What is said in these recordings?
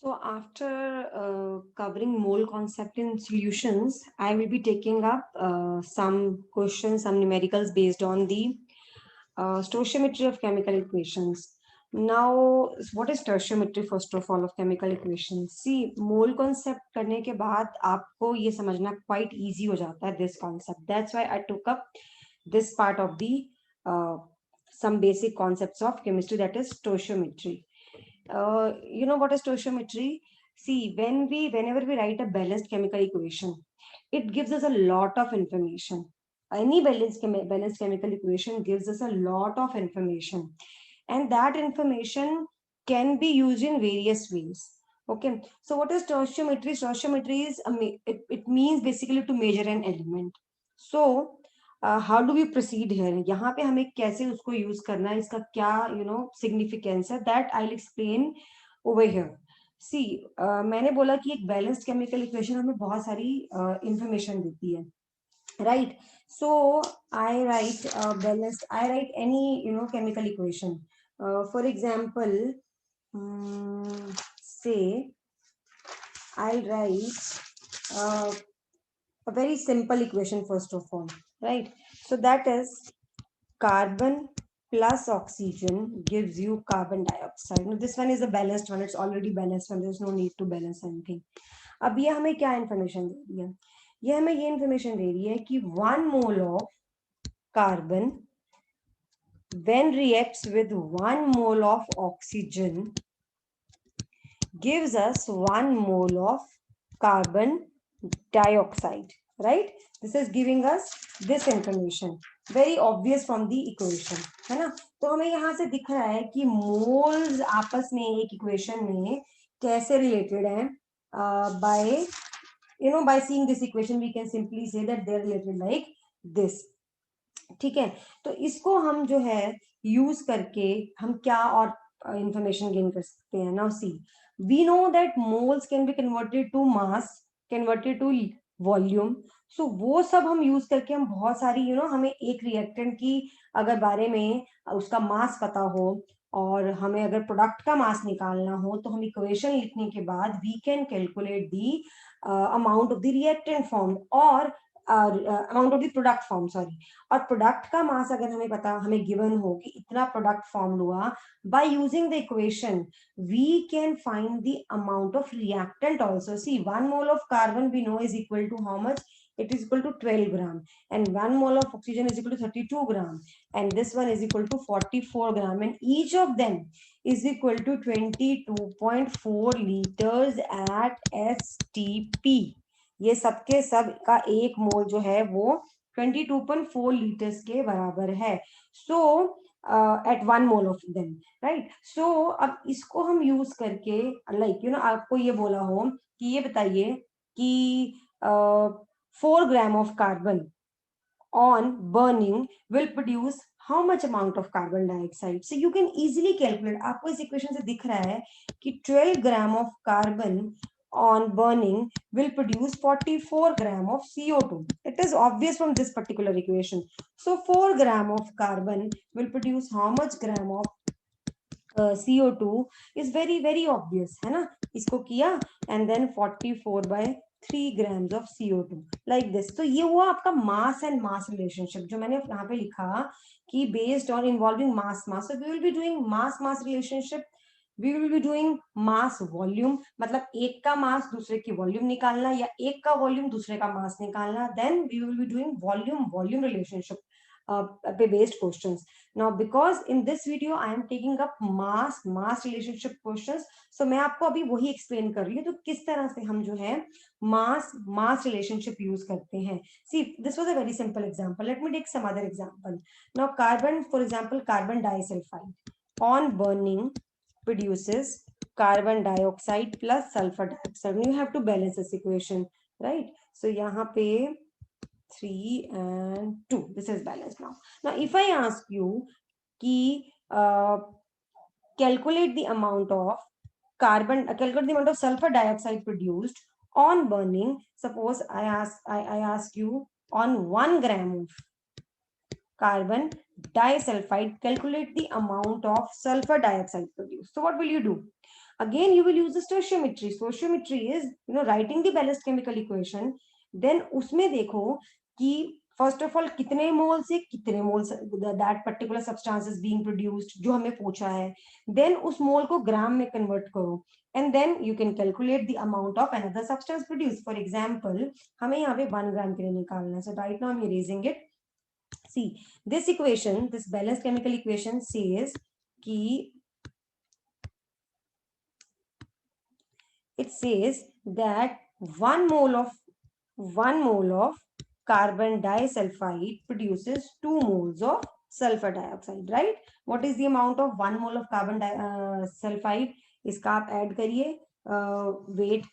So after covering mole concept in solutions, I will be taking up some questions, some numericals based on the stoichiometry of chemical equations. Now, what is stoichiometry first of all of chemical equations? See, mole concept करने के बाद आपको ये समझना quite easy हो जाता है this concept. That's why I took up this part of the uh, some basic concepts of chemistry, that is stoichiometry. You know what is stoichiometry? See, whenever we write a balanced chemical equation, it gives us a lot of information. Any balanced chemical equation gives us a lot of information, and that information can be used in various ways. Okay, so what is stoichiometry? Stoichiometry is it means basically to measure an element. So how do we proceed here, यहाँ पे हमें कैसे उसको use करना है, इसका क्या significance है, that I will explain over here. See, मैंने बोला कि एक बैलेंस्ड केमिकल इक्वेशन हमें बहुत सारी इंफॉर्मेशन देती है, right? So I right balanced, I right any chemical equation. For example, से आई right a very simple equation first of all, right? So that is carbon plus oxygen gives you carbon dioxide. Now this one is a balanced one, it's already balanced one, there's no need to balance anything. अब ये हमें क्या information दे रही है? ये हमें ये information दे रही है कि 1 mole of carbon when reacts with 1 mole of oxygen gives us 1 mole of carbon dioxide, right? This is giving us this information, very obvious from the equation, है ना? तो हमें यहाँ से दिख रहा है कि मोल्स आपस में एक इक्वेशन में कैसे रिलेटेड हैं. by by seeing this equation we can simply say that they're related like this. ठीक है, तो इसको हम जो है यूज करके हम क्या और इंफॉर्मेशन गेन कर सकते हैं. Now see, we know that moles can be converted to mass, converted to volume. So वो सब हम यूज करके हम बहुत सारी हमें एक रिएक्टेंट की अगर बारे में उसका मास पता हो और हमें अगर प्रोडक्ट का मास निकालना हो तो हम इक्वेशन लिखने के बाद we can calculate the amount of the reactant form और amount of the product form, sorry. और प्रोडक्ट का मास अगर हमें पता, हमें गिवन हो कि इतना प्रोडक्ट फॉर्म हुआ, by using the equation we can find the amount of reactant also. See, 1 mole of carbon we know is equal to how much? It is equal to 12 gram, and 1 mole of oxygen is equal to 32 gram, and this one is equal to 44 gram, and each of them is equal to 22.4 liters at STP. ये सबके सब का एक मोल जो है वो 22.4 litres के बराबर है. So at 1 mole of them, right? So अब इसको हम यूज करके आपको ये बोला हो कि ये बताइए कि 4 gram of carbon on burning will produce how much amount of carbon dioxide. So you can easily calculate. आपको इस इक्वेशन से दिख रहा है कि 12 ग्राम of carbon on burning will produce 44 gram of CO2. It is obvious from this particular equation. So 4 gram of carbon will produce how much gram of CO2 is very very obvious, है ना? इसको किया and then 44 by 3 grams of CO2 like this. तो ये हुआ आपका mass and mass relationship जो मैंने यहाँ पे लिखा कि based on involving mass. So we will be doing mass relationship, we will be doing mass volume, मतलब एक का मास दूसरे की वॉल्यूम निकालना या एक का वॉल्यूम दूसरे का मास निकालना. then we will be doing volume relationship based questions. Now because in this video I am taking up mass relationship questions, so मैं आपको अभी वही explain कर रही हूँ तो किस तरह से हम जो है mass relationship use करते हैं. See, this was a very simple example. Let me take some other example. Now carbon, for example, carbon disulfide on burning produces carbon dioxide plus sulfur dioxide. You have to balance this equation, right? So यहाँ पे 3 and 2, this is balanced. Now if I ask you ki calculate the amount of calculate the amount of sulfur dioxide produced on burning. Suppose I ask you on 1 gram of carbon disulfide, calculate the amount of sulfur dioxide produced. So what will you do? Again, you will use the stoichiometry. Stoichiometry is, writing the balanced chemical equation. Then उसमें देखो कि first of all कितने मोल से कितने मोल that particular substance is being produced, जो हमें पूछा है. देन उस मोल को ग्राम में कन्वर्ट करो, and then you can calculate the amount of another substance produce. For example, हमें यहाँ पे 1 ग्राम के लिए निकालना है. So right now I am erasing it. See, this equation, this balanced chemical equation says कि it says that 1 mole of carbon disulfide produces 2 moles of sulfur dioxide, right? What is the amount of 1 mole of carbon sulfide? इसका आप add करिए weight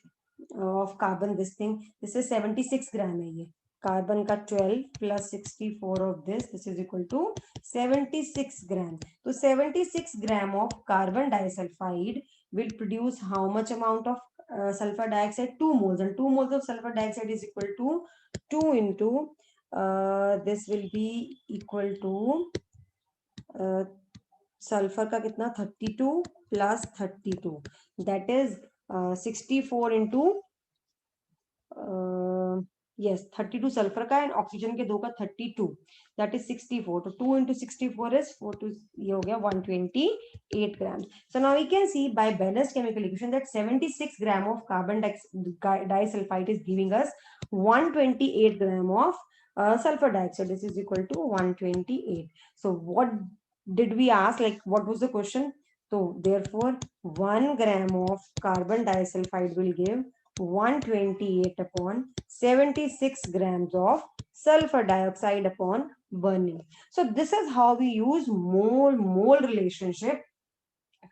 of carbon, this is 76 ग्राम है. ये carbon का 12 plus 64 of this is equal to 76 gram. तो 76 gram of carbon disulfide will produce how much amount of sulfur dioxide? 2 moles, and 2 moles of sulfur dioxide is equal to 2 into this will be equal to sulfur का कितना 32 plus 32, that is 64 into yes 32 sulphur का and oxygen के 2 का 32, that is 64. तो 2 into 64 is 4 to ये हो गया 128 grams. So now we can see by balanced chemical equation that 76 gram of carbon disulfide is giving us 128 gram of sulfur dioxide. This is equal to 128. So what did we ask? Like what was the question? So therefore 1 gram of carbon disulfide will give 128 upon 76 grams of sulfur dioxide upon burning. So this is how we use mole relationship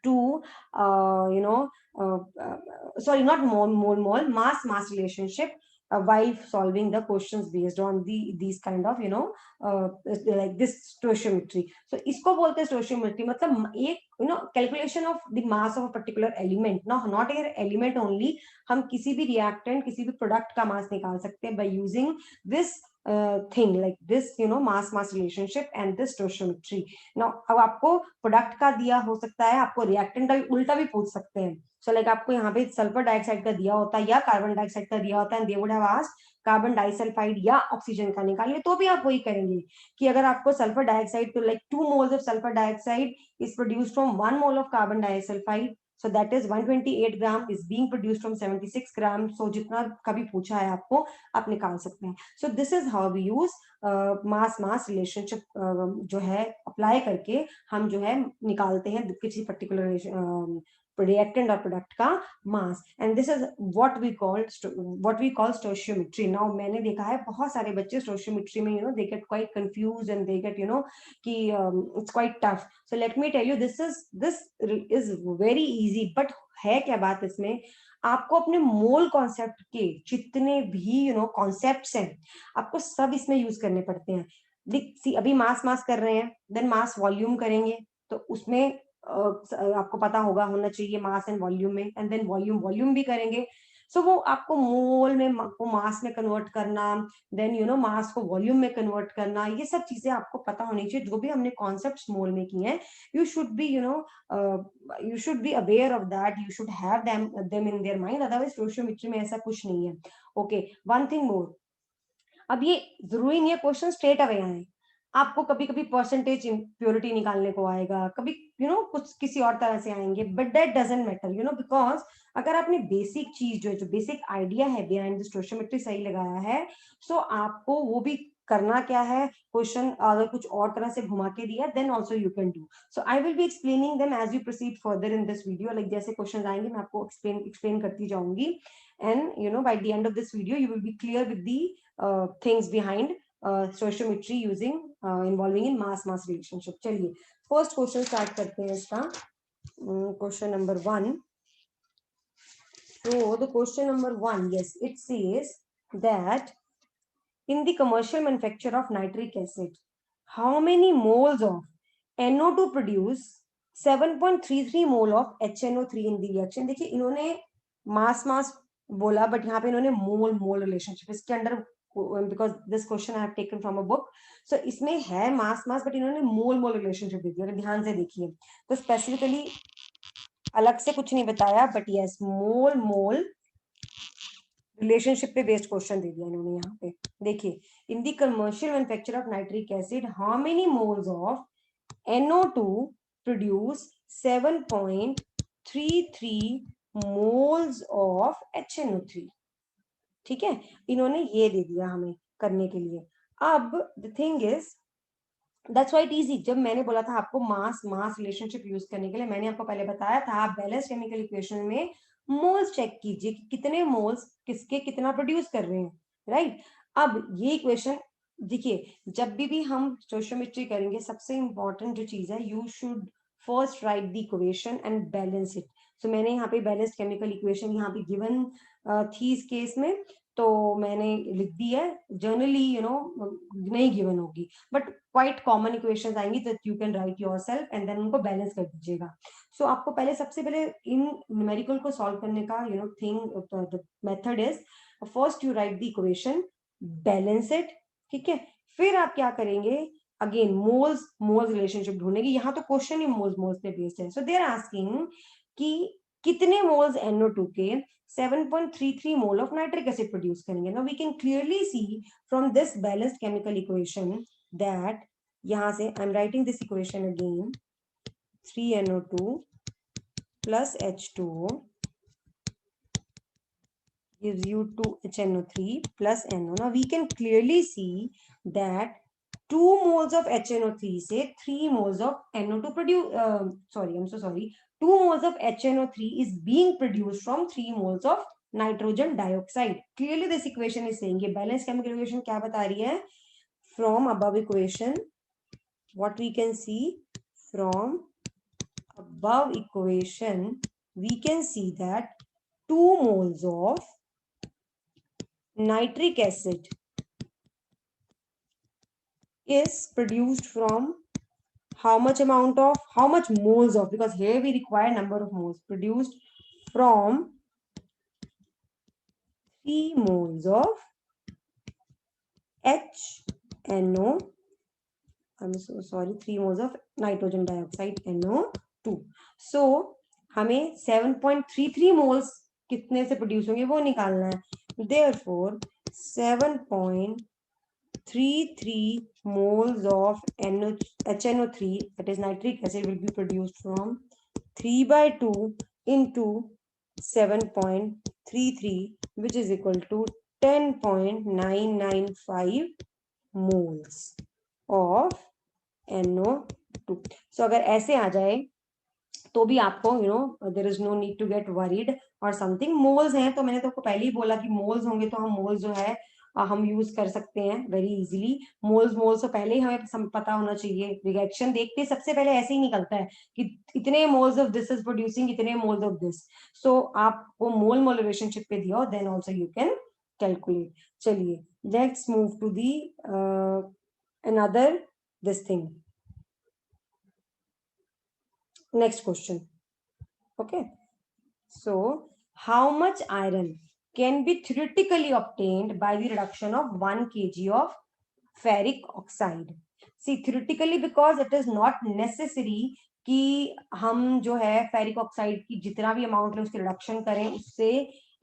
to sorry, not mole mass relationship while solving the questions based on these kind of like this stoichiometry. So इसको बोलते हैं stoichiometry, मतलब एक calculation of the mass of a particular element, not an element only. हम किसी भी reactant, किसी भी product का mass निकाल सकते हैं by using this thing like this, mass relationship and this stoichiometry. Now अब आपको प्रोडक्ट का दिया हो सकता है, आपको रिएक्टेंट का उल्टा भी पूछ सकते हैं. सो लाइक आपको यहाँ पे सल्फर डाइऑक्साइड का दिया होता है या कार्बन डाइऑक्साइड का दिया होता है, they would have asked carbon disulphide या ऑक्सीजन का निकालिए, तो भी आप वही करेंगे कि अगर आपको सल्फर डाइऑक्साइड, तो like 2 moles of sulphur dioxide is produced from 1 mole of carbon disulphide. So that is 128 gram is being produced from 76 gram. So जितना कभी पूछा है आपको, आप निकाल सकते हैं. So this is how we use mass relationship जो है अप्लाई करके हम जो है निकालते हैं किसी पर्टिकुलर रिएक्टेंट और प्रोडक्ट का mass. And this is what we call stoichiometry. Now मैंने देखा है बहुत सारे बच्चे स्टोइचियोमेट्री में they get quite confuse and they get कि it's quite tough. So let me tell you, this is very easy. But है क्या बात इसमें, आपको अपने मोल कॉन्सेप्ट के जितने भी कॉन्सेप्ट्स हैं, आपको सब इसमें यूज करने पड़ते हैं. अभी मास कर रहे हैं, देन मास वॉल्यूम करेंगे, तो उसमें आपको पता होना चाहिए मास एंड वॉल्यूम में, एंड देन वॉल्यूम भी करेंगे. सो वो आपको मोल में को मास में कन्वर्ट करना, देन मास को वॉल्यूम में कन्वर्ट करना, ये सब चीजें आपको पता होनी चाहिए. जो भी हमने कॉन्सेप्ट्स मोल में की हैं, you should be aware of that. You should have them in their mind. Otherwise stoichiometry में ऐसा कुछ नहीं है. Okay, one thing more. अब ये जरूरी नहीं है क्वेश्चन स्ट्रेट अवे आए, आपको कभी कभी परसेंटेज इम्प्योरिटी निकालने को आएगा, कभी कुछ किसी और तरह से आएंगे, but that doesn't matter because अगर आपने बेसिक चीज जो बेसिक आइडिया है बिहाइंड द स्टोइचियोमेट्री सही लगाया है, सो आपको वो भी करना क्या है. क्वेश्चन अगर कुछ और तरह से घुमा के दिया, then also you can do. So I will be explaining them as you proceed further in this video. Like जैसे क्वेश्चन आएंगे मैं आपको एक्सप्लेन करती जाऊंगी, and by the end of this video you will be clear with the things behind stoichiometry using involving in mass relationship. चलिए first question start करते हैं इसका. Question number 1. So the question number 1, yes, it says that in the commercial manufacture of nitric acid, how many moles of NO2 produce 7.33 mole of HNO3 in the reaction. देखिए इन्होंने मास बोला, but यहाँ पे इन्होंने mole relationship, इसके under because this question I have taken from a book. So इसमें है मास मास, but इन्होंने मोल मोल रिलेशनशिप दे दिया. अगर ध्यान से देखिए तो स्पेसिफिकली अलग से कुछ नहीं बताया, but yes mole mole relationship पे बेस्ड क्वेश्चन दे दिया इन्होंने यहाँ पे. देखिए, in the commercial manufacture of nitric acid how many moles of NO2 produce 7.33 moles of HNO3. ठीक है, इन्होंने ये दे दिया हमें करने के लिए. अब the thing is that's why it easy. जब मैंने बोला था आपको मास मास रिलेशनशिप यूज करने के लिए, मैंने आपको पहले बताया था आप बैलेंस केमिकल इक्वेशन में मोल्स चेक कीजिए कि कितने मोल्स किसके कितना प्रोड्यूस कर रहे हैं, राइट. अब ये इक्वेशन देखिए, जब भी हम स्टोइचियोमेट्री करेंगे, सबसे इंपॉर्टेंट जो चीज है, you should first write the equation and balance it. So मैंने यहाँ पे बैलेंस केमिकल इक्वेशन यहाँ पे गिवन थी इस केस में, तो मैंने लिख दी है. जनरली नहीं गिवन होगी, बट क्वाइट कॉमन इक्वेशंस आएंगी that you can write yourself and then उनको बैलेंस कर दीजिएगा. सो आपको पहले सबसे पहले इन न्यूमेरिकल को सॉल्व करने का thing the method is, first you right the equation, balance it. ठीक है, फिर आप क्या करेंगे, अगेन मोल्स मोल्स रिलेशनशिप ढूंढेंगे. यहाँ तो क्वेश्चन ही मोल्स मोल्स पे बेस्ड है. सो दे आर आस्किंग कि कितने मोल्स NO2 के 7.33 mole of nitric acid produce करेंगे. Now we can clearly see from this balanced chemical equation that यहाँ से I'm writing this equation again, 3NO2 plus H2O gives you 2HNO3 plus NO. Now we can clearly see that 2 moles of HNO3 से 3 moles of NO2 produce, sorry, I'm so sorry, 2 moles of HNO3 is being produced from 3 moles of nitrogen dioxide. Clearly this equation is saying, ये balanced chemical equation क्या बता रही है? From above equation, what we can see from above equation, we can see that 2 moles of nitric acid is produced from how much moles of, because here we require number of moles, produced from 3 moles of HNO, I'm so sorry, 3 moles of nitrogen dioxide NO2. So हमें 7.33 moles कितने से produce होंगे वो निकालना है. Therefore 7.33 moles of HNO3, that is nitric acid, will be produced from 3 by 2 into 7.33, which is equal to 10.995 moles of NO2. So अगर ऐसे आ जाए तो भी आपको there is no need to get worried और समथिंग. मोल्स हैं तो मैंने तो आपको पहले ही बोला कि मोल्स होंगे तो हम मोल्स जो है हम यूज कर सकते हैं वेरी इजीली. मोल्स मोल्स तो पहले ही हमें पता होना चाहिए. रिएक्शन देखते सबसे पहले ऐसे ही निकलता है कि इतने moles of this is producing इतने मोल्स ऑफ दिस. सो आप वो मोल मोल रिलेशनशिप पे दिया, then also you can calculate. चलिए let's move to the another this thing. Next question. Okay, so how much iron can be theoretically obtained by the reduction of 1 kg of ferric oxide? See, theoretically because it is not necessary कि हम जो है ferric oxide की जितना भी amount है उसकी reduction करें, उससे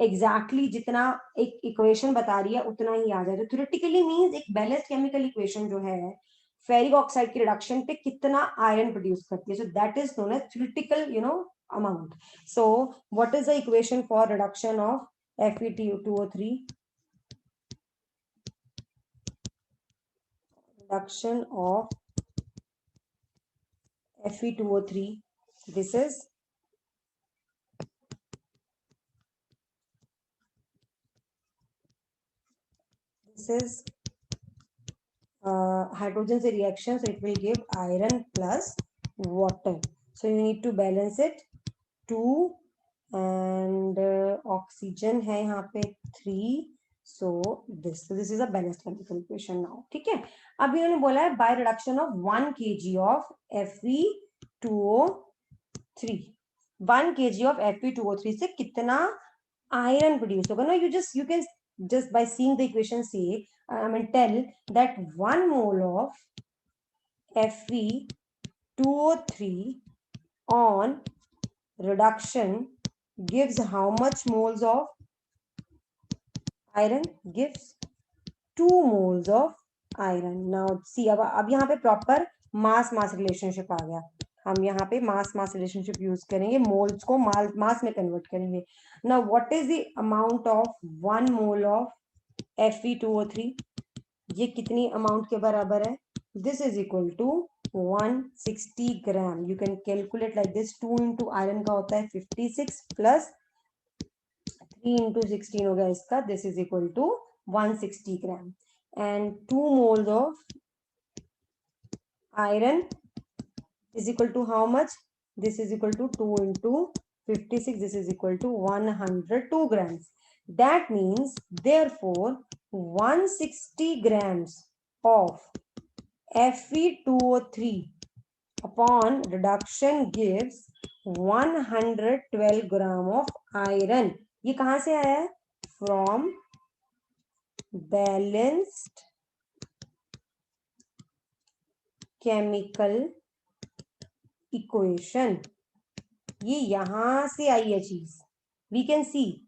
एग्जैक्टली जितना एक इक्वेशन बता रही है उतना ही आ जाए. तो थ्योरेटिकली मींस एक बैलेंस्ड केमिकल इक्वेशन जो है फेरिक ऑक्साइड की रिडक्शन पे कितना आयरन प्रोड्यूस करती है. So that is known as theoretical amount. So what is the equation for reduction of Fe2O3? Reduction of Fe2O3, this is hydrogen से reaction, so it will give iron plus water. So you need to balance it. 2 and oxygen है यहाँ पे 3. So this is a balanced chemical equation now. ठीक है, अब इन्होंने बोला है by reduction of 1 kg of Fe2O3, 1 kg of Fe2O3 से कितना आयरन प्रोड्यूस होगा ना. You can just by seeing the equation say, tell that 1 mole of Fe2O3 on reduction gives how much moles of iron? Gives 2 moles of iron. Now see, अब यहाँ पे proper मास mass relationship आ गया. हम यहाँ पे mass mass relationship use करेंगे, moles को mass में कन्वर्ट करेंगे. Now what is the amount of 1 mole of Fe2O3? ये कितनी अमाउंट के बराबर है? This is equal to 160 gram. You can calculate like this. 2 into iron का होता है 56 प्लस 3 इंटू 16 हो गया इसका. This is equal to 160 gram. And 2 moles of iron is equal to how much? This is equal to 2 into 56. This is equal to 102 grams. That means, therefore, 160 grams of Fe2O3 upon reduction gives 112 gram of iron. ये कहाँ से आया है? From balanced chemical equation. ये यहां से आई है चीज. We can see.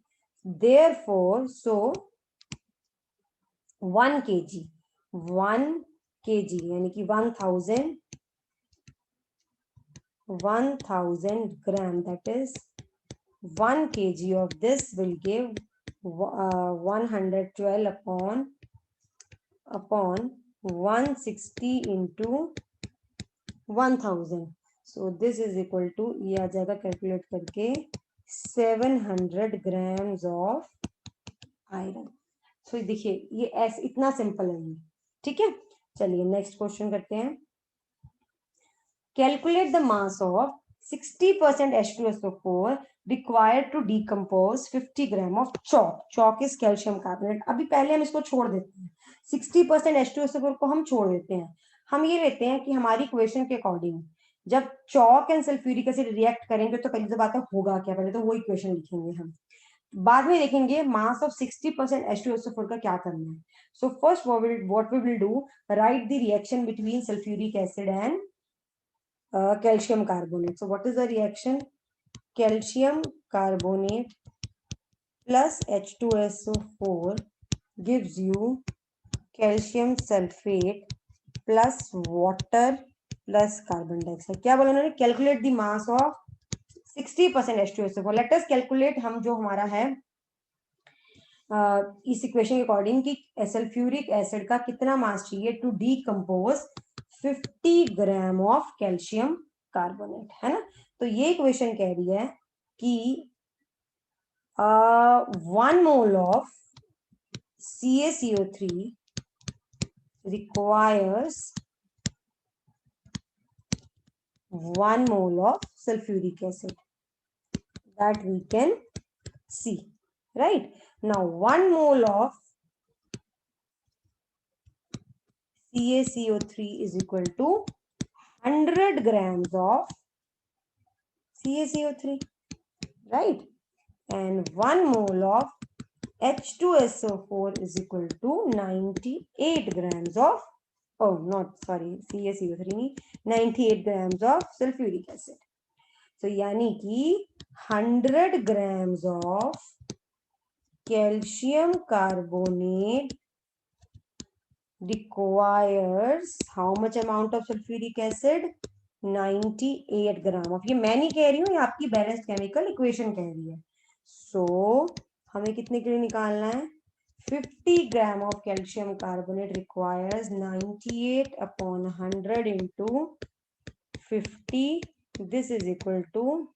Therefore, so 1 kg यानी कि 1000 gram, that is 1 kg of this will give 112 upon 160 into 1000. So this is equal to, ये आ जाएगा कैलकुलेट करके 700 grams of iron. So देखिए ये ऐसे इतना सिंपल है ये. ठीक है, चलिए नेक्स्ट क्वेश्चन करते हैं. Calculate the mass of 60% H2SO4 required to decompose 50 gram of chalk. Chalk is calcium carbonate. अभी पहले हम इसको छोड़ देते हैं. 60% H2SO4 को हम छोड़ देते हैं. हम ये लेते हैं कि हमारी इक्वेशन के अकॉर्डिंग जब chalk and sulphuric acid react करेंगे तो पहले तो बात है होगा क्या. पहले तो वो इक्वेशन लिखेंगे हम, बाद में देखेंगे मास ऑफ 60% H2SO4 का क्या करना है. So first what we will do, write the reaction between sulphuric acid and calcium carbonate. So what is the reaction? Calcium carbonate plus H2SO4 gives you calcium sulfate plus water plus carbon dioxide. क्या बोला उन्होंने? Calculate the mass of 60% H2SO4. Let us calculate हम जो हमारा है इस equation के according कि सल्फ्यूरिक एसिड का कितना मास चाहिए to decompose 50 gram of calcium carbonate, है ना. तो ये इक्वेशन कह रही है कि 1 mole of CaCO3 requires 1 mole of sulfuric acid. That we can see, right? Now 1 mole of CaCO3 is equal to 100 grams of CaCO3, right? And 1 mole of H2SO4 is equal to 98 grams of, oh not sorry, CaCO3 98 grams of sulfuric acid. So यानी कि 100 grams of calcium carbonate requires how much amount of sulfuric acid? 98 gram of. ये मैं नहीं कह रही हूँ, ये आपकी बैलेंस्ड केमिकल इक्वेशन कह रही है. सो हमें कितने के लिए निकालना है? 50 gram of calcium carbonate requires 98 upon 100 into 50. This is equal to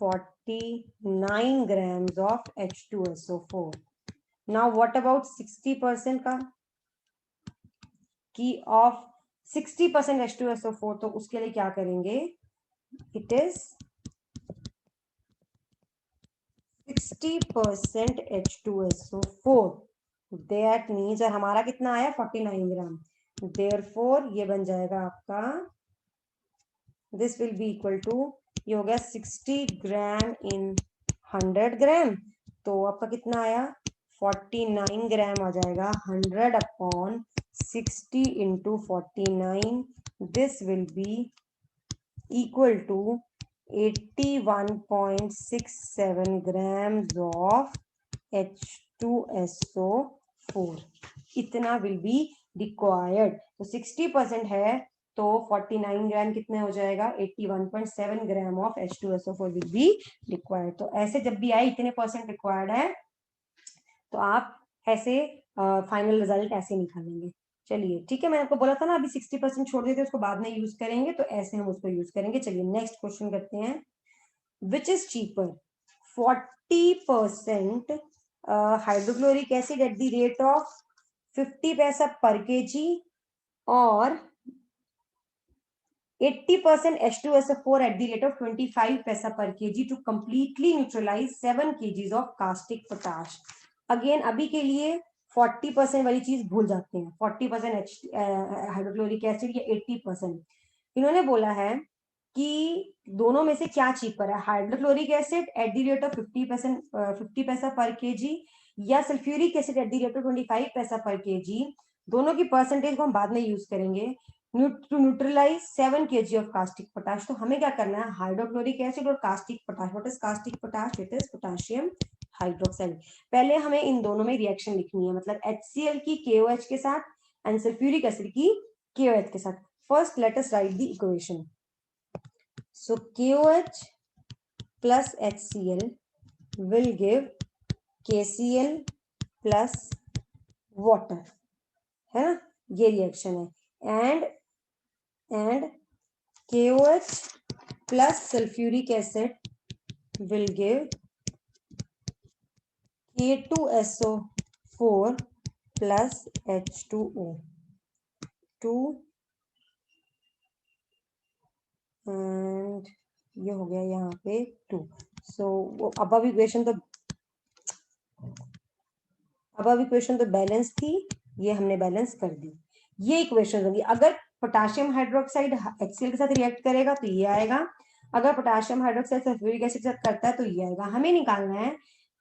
49 grams of H2SO4. Now what about 60% का? कि of 60% H2SO4 तो उसके लिए क्या करेंगे? It is 60% H2SO4. That means, और हमारा कितना आया? 49 ग्राम. Therefore ये बन जाएगा आपका, this will be equal to, ये हो गया 60 ग्राम in 100 ग्राम, तो आपका कितना आया 49 ग्राम आ जाएगा। 100 upon 60 into 49, this will be equal to 81.67 grams of H2SO4, इतना will be required। तो 60% है तो 49 ग्राम कितने हो जाएगा 81.7 gram of H2SO4 will be required। तो ऐसे जब भी आए इतने परसेंट रिक्वायर्ड है तो आप ऐसे फाइनल रिजल्ट ऐसे निकालेंगे। चलिए ठीक है, मैंने आपको बोला था ना अभी 60% छोड़ देते उसको बाद में यूज करेंगे, तो ऐसे हम उसको यूज करेंगे। चलिए नेक्स्ट क्वेश्चन करते हैं। Which is cheaper 40% hydrochloric acid at the rate of 50 पैसा पर केजी और 80% H2SO4 at the rate of 25 पैसा per kg to completely neutralize 7 kgs of caustic potash। Again अभी के लिए 40% वाली चीज भूल जाते हैं, 40% हाइड्रोक्लोरिक एसिड या 80%। इन्होंने बोला है कि दोनों में से क्या चीपर है, hydrochloric acid at the rate of 50 पैसा पर केजी या sulphuric acid at the rate of 25 पैसा पर केजी। दोनों की परसेंटेज को हम बाद में यूज करेंगे to neutralise 7 kg of caustic potash. तो हमें क्या करना है, हाइड्रोक्लोरिक एसिड और caustic potash. What is caustic potash? It is potassium hydroxide. पहले हमें इन दोनों में रिएक्शन लिखनी है, मतलब HCl की KOH के साथ एंड सल्फ्यूरिक एसिड की KOH के साथ। First let us right the equation. So KOH plus HCl will give KCl plus water, है ना, ये रिएक्शन है। And KOH plus sulfuric acid will give K2SO4 plus H2O 2 and ये हो गया यहाँ पे 2। सो अब इक्वेशन तो बैलेंस थी, ये हमने बैलेंस कर दी। ये इक्वेशन होगी। अगर पोटेशियम हाइड्रोक्साइड HCl के साथ रिएक्ट करेगा तो ये आएगा, अगर पोटेशियम हाइड्रोक्साइड सल्फ्यूरिक एसिड के साथ करता है तो ये आएगा। हमें निकालना है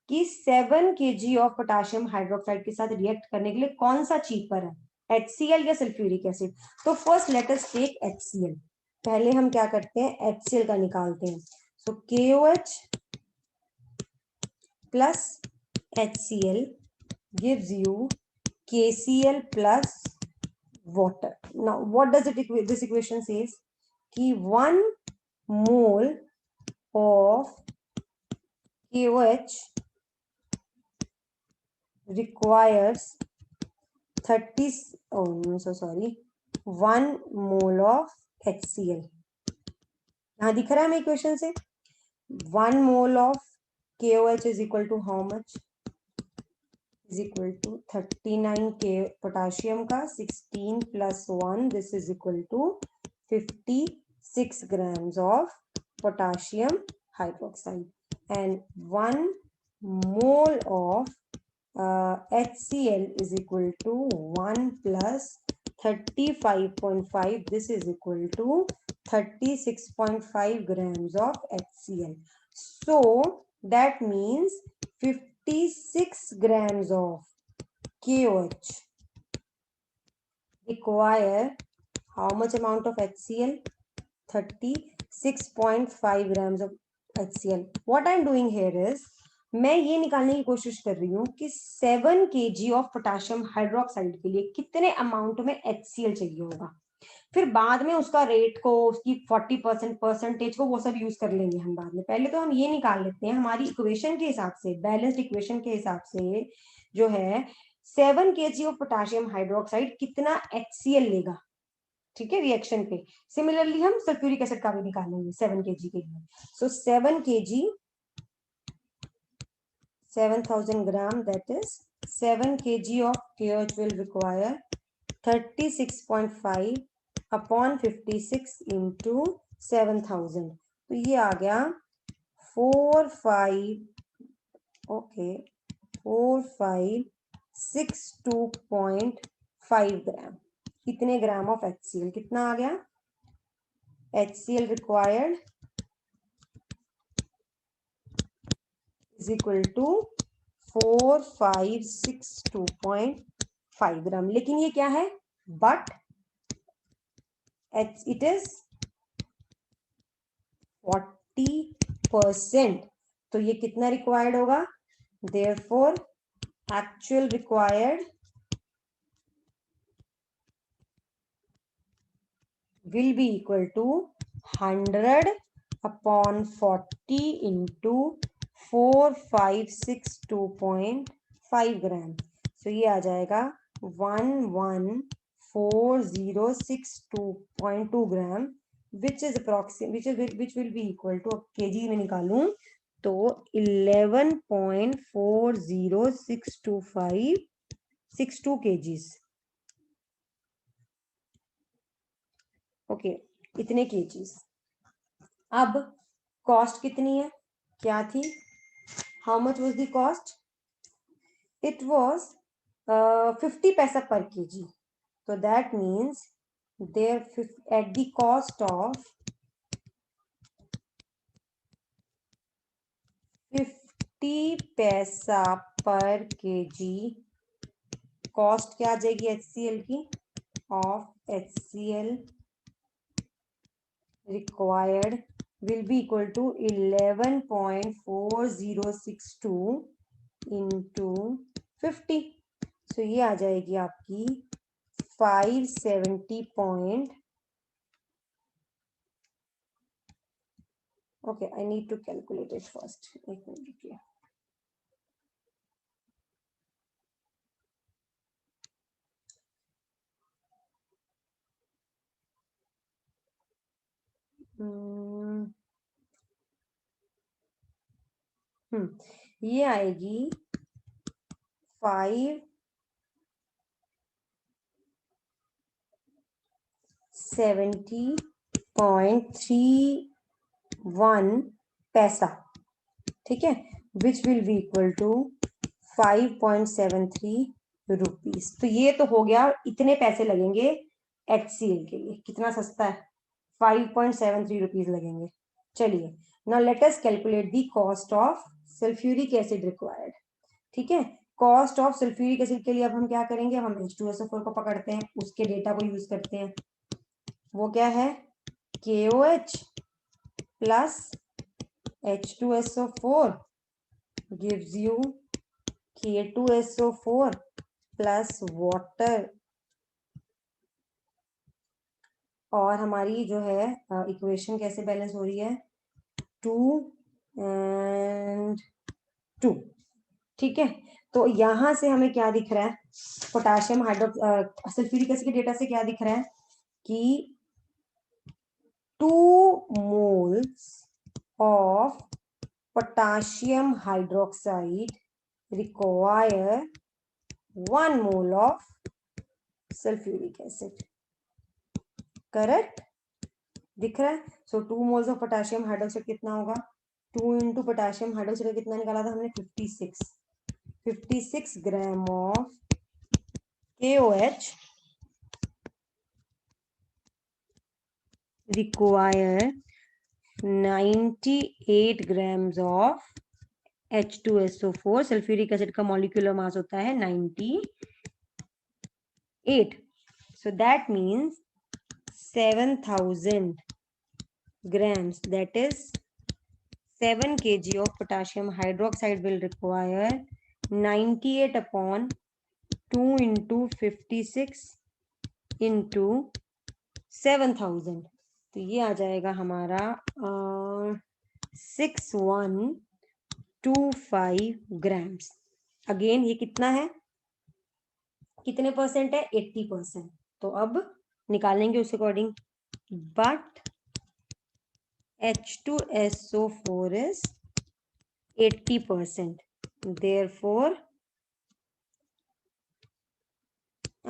कि 7 kg ऑफ पोटेशियम हाइड्रोक्साइड के साथ रिएक्ट करने के लिए कौन सा चीपर है, HCl या सल्फ्यूरिक एसिड। तो first let us take HCl। पहले हम क्या करते हैं, HCl का निकालते हैं। सो KOH plus HCl gives you KCl plus water. Now what does this equation says कि 1 mole of KOH requires 30 1 mole of HCl। यहाँ दिख रहा है हमें इक्वेशन से 1 mole of KOH is equal to how much, is equal to 39 K potassium का 16 plus 1, this is equal to 56 grams of potassium hydroxide and 1 mole of HCl is equal to 1 plus 35.5, this is equal to 36.5 grams of HCl। So that means 56 grams of KOH require how much amount of HCl? 36.5 grams of HCl। What I am doing here is मैं ये निकालने की कोशिश कर रही हूँ कि 7 kg of potassium hydroxide के लिए कितने अमाउंट में HCl चाहिए होगा। फिर बाद में उसका रेट को, उसकी 40% परसेंटेज को, वो सब यूज कर लेंगे हम बाद में। पहले तो हम ये निकाल लेते हैं हमारी इक्वेशन के हिसाब से, बैलेंस्ड इक्वेशन के हिसाब से जो है 7 kg ऑफ पोटेशियम हाइड्रोक्साइड कितना HCl लेगा, ठीक है, रिएक्शन पे। सिमिलरली हम सल्फ्यूरिक एसिड का भी निकालेंगे 7 kg के लिए। सो 7 kg 7000 gram, that is 7 kg of KOH will require 36.5 upon 56 into 7000, तो ये आ गया 4562.5 ग्राम। कितने ग्राम ऑफ HCl, कितना आ गया, HCl required is equal to 4562.5 ग्राम। लेकिन ये क्या है, बट इट इज 40%, तो ये कितना रिक्वायर्ड होगा, therefore actual required will be equal to 100/40 into 4562.5 ग्राम। सो ये आ जाएगा 114062.2 ग्राम, which is which will be equal to, अब kg में निकालूं तो 11.4062 kgs। ओके, इतने kgs। अब कॉस्ट कितनी है, क्या थी, how much was the cost, it was 50 पैसा पर kg। so that means there at the cost of 50 पैसा पर kg, कॉस्ट क्या आ जाएगी HCl की, of HCl required will be equal to 11.4062 into 50। so ये आ जाएगी आपकी 570 point, okay I need to calculate it first, एक मिनट रुकिए। ये आएगी 570.31 पैसा, ठीक है, which will be equal to 5.73 rupees. तो ये तो हो गया, इतने पैसे लगेंगे HCl के लिए, कितना सस्ता है, 5.73 रुपीज लगेंगे। चलिए, now let us calculate the cost of sulphuric acid required. ठीक है, कॉस्ट ऑफ सल्फ्यूरिक एसिड के लिए अब हम क्या करेंगे, हम H2SO4 को पकड़ते हैं, उसके डेटा को यूज करते हैं। वो क्या है, KOH plus H2SO4 gives you K2SO4 plus water, और हमारी जो है इक्वेशन कैसे बैलेंस हो रही है, 2 and 2। ठीक है, तो यहां से हमें क्या दिख रहा है, पोटाशियम सल्फ्यूरिक एसिड के डेटा से क्या दिख रहा है कि 2 moles of potassium hydroxide require 1 mole of sulfuric acid, correct, दिख रहा है। सो 2 moles of potassium hydroxide कितना होगा, 2 into potassium hydroxide कितना निकाला था हमने, 56 gram of KOH require 98 grams of H2SO4। Sulphuric acid का मॉलिक्यूलर मास होता है 98, so that means 7000 grams, that is 7 kg of potassium hydroxide will require 98 upon 2 into 56 into 7000, तो ये आ जाएगा हमारा 6125 ग्राम्स। अगेन ये कितना है, कितने परसेंट है, 80%। तो अब निकालेंगे उस according, but H2SO4 is 80%, therefore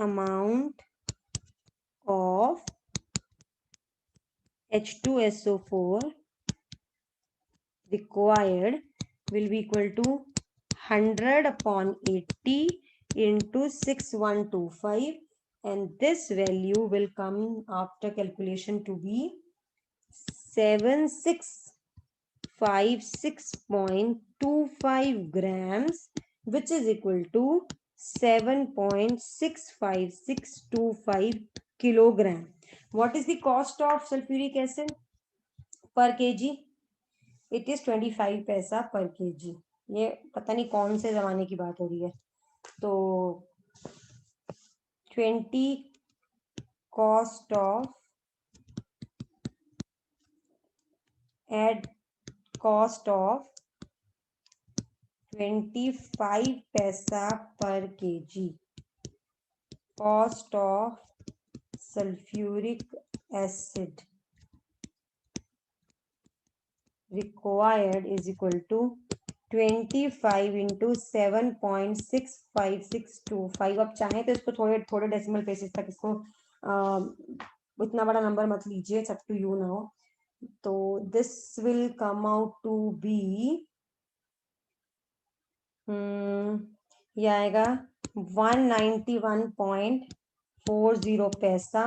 amount of H2SO4 required will be equal to 100 upon 80 into 6125, and this value will come after calculation to be 56.25 grams, which is equal to 7.65625 kilogram. What is the cost of sulfuric acid per kg? It is 25 पैसा per kg. ये पता नहीं कौन से जमाने की बात हो रही है. तो 20 cost of at cost of 25 पैसा per kg. Cost of sulfuric acid required is equal to 25 into 7.65625. अब चाहे तो इसको थोड़े थोड़े डेसिमल प्लेसेस तक इसको इतना बड़ा नंबर मत लीजिए, it's up to you now. तो this will come out to be ये आएगा 191.40 पैसा,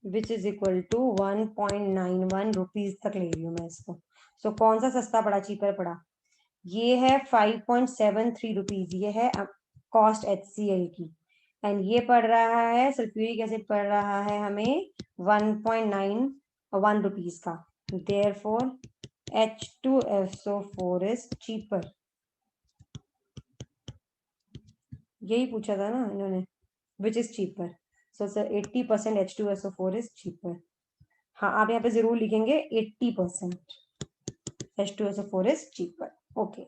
which is equal to 1.91 rupees तक ले रही हूँ मैं इसको. सो कौन सा सस्ता पड़ा, चीपर पड़ा? ये है 5.73 रुपीज, ये है कॉस्ट HCl की, एंड ये पड़ रहा है सल्फ्यूरिक एसिड पड़ रहा है हमें 1.91 रुपीज का. Therefore H2SO4 is cheaper. यही पूछा था ना इन्होंने, which is cheaper. So sir 80% H2SO4 is cheaper. हाँ, आप यहाँ पे जरूर लिखेंगे 80% H2SO4 इज चीपर. ओके,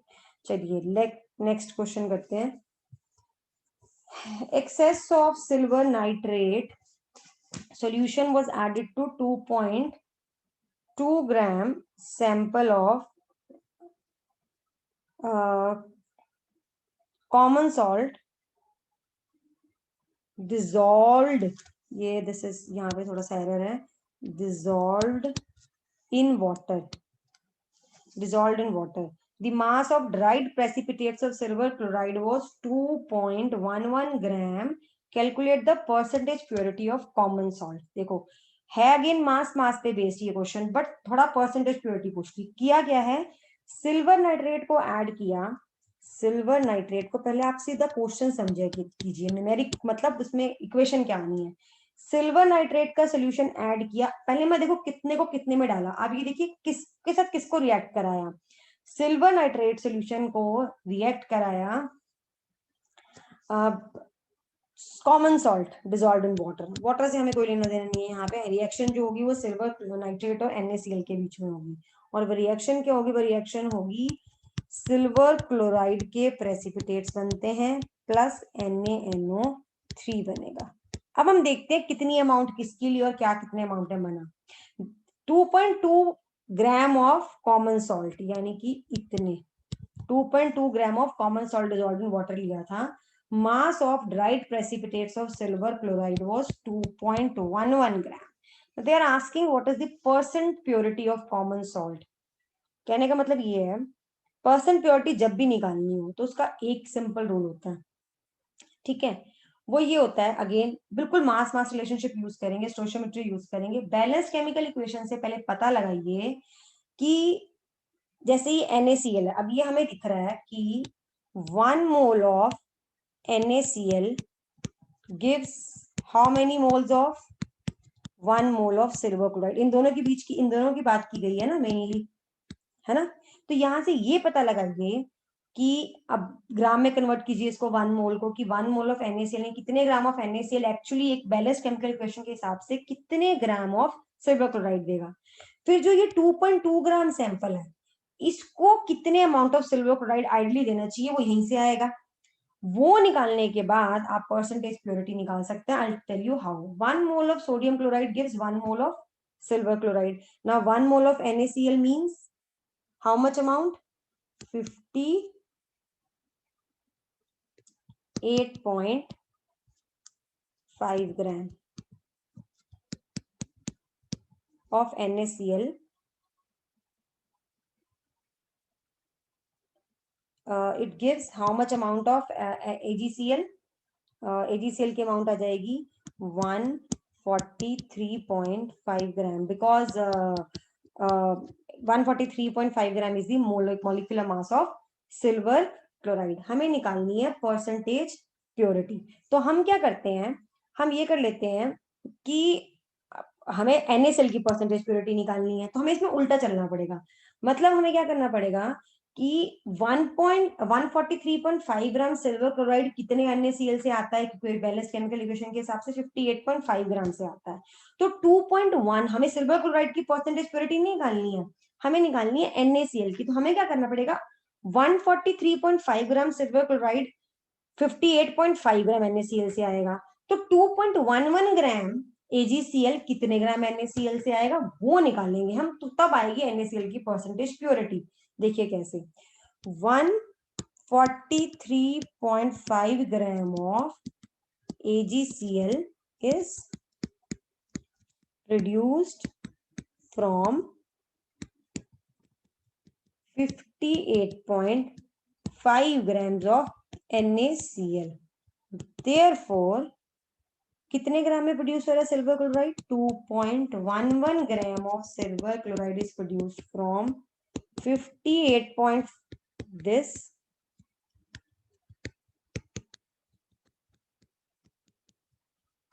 चलिए नेक्स्ट क्वेश्चन करते हैं. Excess of silver nitrate solution was added to 2.2 gram sample of common salt dissolved. ये दिस इज यहाँ पे थोड़ा सा एरर है. dissolved in water. The mass of dried precipitates of silver chloride was 2.11 gram. Calculate the percentage purity of common salt. देखो है again मास पे based ये क्वेश्चन, बट थोड़ा परसेंटेज प्योरिटी पूछती. किया क्या है, सिल्वर नाइट्रेट को ऐड किया. सिल्वर नाइट्रेट को पहले आप सीधा क्वेश्चन समझे कीजिए, न्यूमेरिक मतलब उसमें इक्वेशन क्या आनी है. सिल्वर नाइट्रेट का सोल्यूशन ऐड किया. पहले मैं देखो कितने को कितने में डाला. अब ये देखिए किसके साथ किसको रिएक्ट कराया. सिल्वर नाइट्रेट सोल्यूशन को रिएक्ट कराया common salt dissolved in water. Water से हमें कोई लेना देना नहीं है. यहाँ पे रिएक्शन जो होगी वो सिल्वर नाइट्रेट और NaCl के बीच में होगी. और वो रिएक्शन क्या होगी, वो रिएक्शन होगी सिल्वर क्लोराइड के प्रेसिपिटेट्स बनते हैं प्लस NaNO3 बनेगा. अब हम देखते हैं कितनी अमाउंट किसके लिए और क्या कितने अमाउंट में बना. 2.2 ग्राम ऑफ कॉमन सॉल्ट, यानी कि इतने 2.2 gram of common salt dissolved in water लिया था. Mass of dried precipitates of silver chloride was 2.11 gram. They are asking what is the percent purity of common salt. कहने का मतलब ये है, परसेंट प्योरिटी जब भी निकालनी हो तो उसका एक सिंपल रूल होता है. ठीक है, वो ये होता है, अगेन बिल्कुल मास रिलेशनशिप यूज करेंगे, स्टोइचियोमेट्री यूज करेंगे. बैलेंस केमिकल इक्वेशन से पहले पता लगाइए कि जैसे ही NaCl है, अब ये हमें दिख रहा है कि 1 mole of NaCl gives how many moles of 1 mole of silver chloride. इन दोनों के बीच की, इन दोनों की बात की गई है ना मेनली, है ना. तो यहां से ये पता लगाइए कि अब ग्राम में कन्वर्ट कीजिए इसको 1 मोल को, कि 1 मोल ऑफ NaCl ने कितने ग्राम ऑफ NaCl एक्चुअली एक बैलेंस केमिकल इक्वेशन के हिसाब से कितने ग्राम ऑफ सिल्वर क्लोराइड देगा. फिर जो ये 2.2 ग्राम सैंपल है, इसको कितने amount of silver chloride ideally देना चाहिए, वो यहीं से आएगा. वो निकालने के बाद आप परसेंटेज प्योरिटी निकाल सकते हैं. I tell you how. 1 mole of sodium chloride gives 1 mole of silver chloride. Now 1 mole of NaCl means how much amount? 58.5 gram of NaCl. It gives how much amount of AgCl? AgCl की amount आ जाएगी 143.5 gram, because 143.5 gram is the molecular mass of silver chloride. हमें निकालनी है percentage purity. तो हम क्या करते हैं, हम ये कर लेते हैं कि हमें NaCl की परसेंटेज प्योरिटी निकालनी है, तो हमें इसमें उल्टा चलना पड़ेगा। मतलब हमें क्या करना पड़ेगा कि 143.5 ग्राम सिल्वर क्लोराइड कितने NaCl से आता है, क्योंकि बैलेंस केमिकल इक्वेशन के हिसाब से 58.5 ग्राम से आता है। तो 2.1 हमें सिल्वर क्लोराइड की परसेंटेज प्योरिटी नहीं निकालनी है, हमें निकालनी है NaCl की। तो हमें क्या करना पड़ेगा, 143.5 ग्राम सिल्वर क्लोराइड 58.5 ग्राम NaCl से आएगा, तो 2.11 ग्राम AgCl कितने ग्राम NaCl से आएगा वो निकालेंगे हम, तो तब आएगी NaCl की परसेंटेज प्योरिटी। देखिए कैसे, 143.5 ग्राम of AgCl is reduced from 58.5 grams of NaCl. Therefore, कितने ग्राम में प्रोड्यूस हो रहा है silver chloride, 2.11 gram of silver chloride is produce from 58. This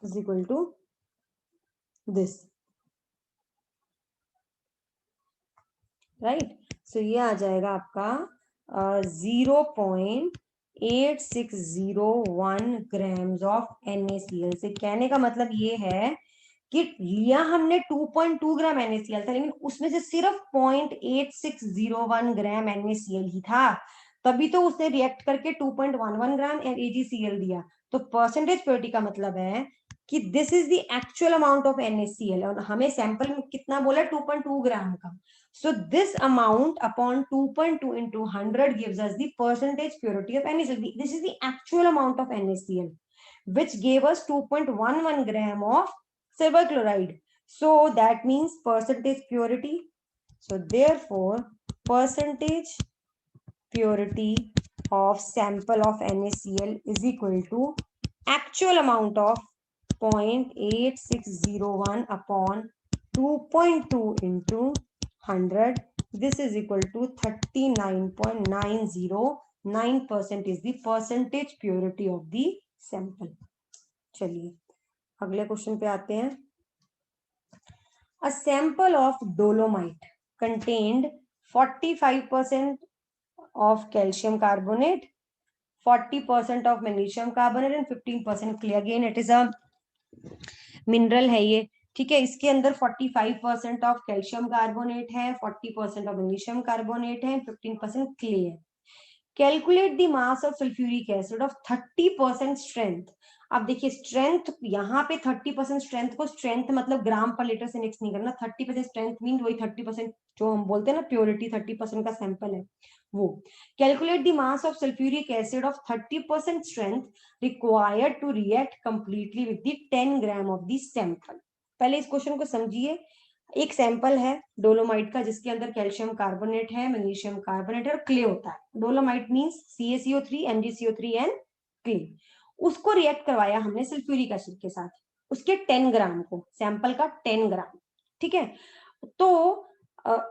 is equal to this, right. So ये आ जाएगा आपका 0.8601 ग्राम्स ऑफ NaCl से। कहने का मतलब ये है कि लिया हमने 2.2 ग्राम NaCl था, लेकिन उसमें से सिर्फ 0.8601 ग्राम NaCl ही था, तभी तो उसने रिएक्ट करके 2.11 ग्राम AgCl दिया। तो परसेंटेज प्योरिटी का मतलब है कि this is the actual amount of NaCl, और हमें सैंपल में कितना बोला, 2.2 ग्राम का। So this amount upon 2.2 into 100 gives us the percentage purity of NaCl. This is the actual amount of NaCl, which gave us 2.11 gram of silver chloride. So that means percentage purity. So therefore, percentage purity of sample of NaCl is equal to actual amount of 0.8601 upon 2.2 into 100. This is equal to 39.909% is the percentage purity of the sample. चलिए अगले question पे आते हैं। A sample of dolomite contained 45% of calcium carbonate, 40% of magnesium carbonate and 15% clay. Again it is a mineral है ये, ठीक है। इसके अंदर 45% ऑफ कैल्शियम कार्बोनेट है, 40% ऑफ मैग्नीशियम कार्बोनेट है, 15% क्ले है। Calculate the mass of sulphuric acid of 30% strength. अब देखिए स्ट्रेंथ, यहाँ पे 30% स्ट्रेंथ को, स्ट्रेंथ मतलब ग्राम पर लीटर से मिक्स नहीं करना, 30% स्ट्रेंथ मीन वही 30% जो हम बोलते हैं ना प्योरिटी, 30% का सैंपल है वो। Calculate the mass of sulphuric acid of 30% strength required to react completely with the 10 gram of the sample. पहले इस क्वेश्चन को समझिए। एक सैंपल है डोलोमाइट का जिसके अंदर कैल्शियम कार्बोनेट है, मैग्नीशियम कार्बोनेट है और क्ले होता है। Dolomite means CaCO3 MgCO3 and clay. उसको रिएक्ट करवाया हमने सल्फ्यूरिक एसिड के साथ, उसके 10 ग्राम को, सैंपल का 10 ग्राम, ठीक है। तो